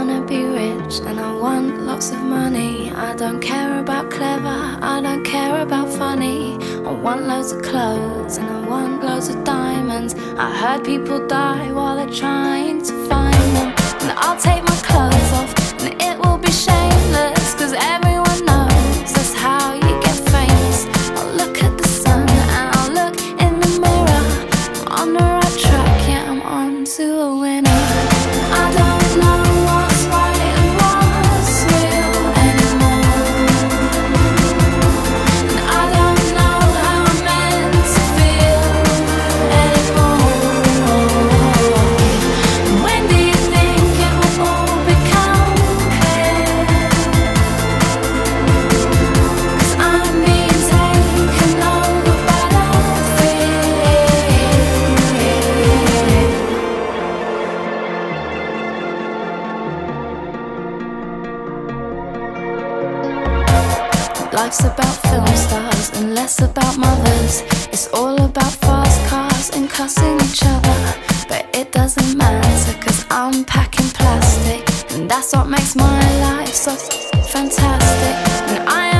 wanna be rich and I want lots of money. I don't care about clever, I don't care about funny. I want loads of clothes and I want loads of diamonds. I heard people die while they're trying to find them. And I'll take my clothes off and it will be shameless, 'cause everyone knows that's how you get famous. I'll look at the sun and I'll look in the mirror. I'm on the right track, yeah, I'm on to a winner. I don't know what's right and what's real anymore, and I don't know how I'm meant to feel anymore. When do you think it will all become clear? 'Cause I'm being taken over by that fear. Life's about film stars and less about mothers. It's all about fast cars and cussing each other. But it doesn't matter, 'cause I'm packing plastic, and that's what makes my life so fantastic. And I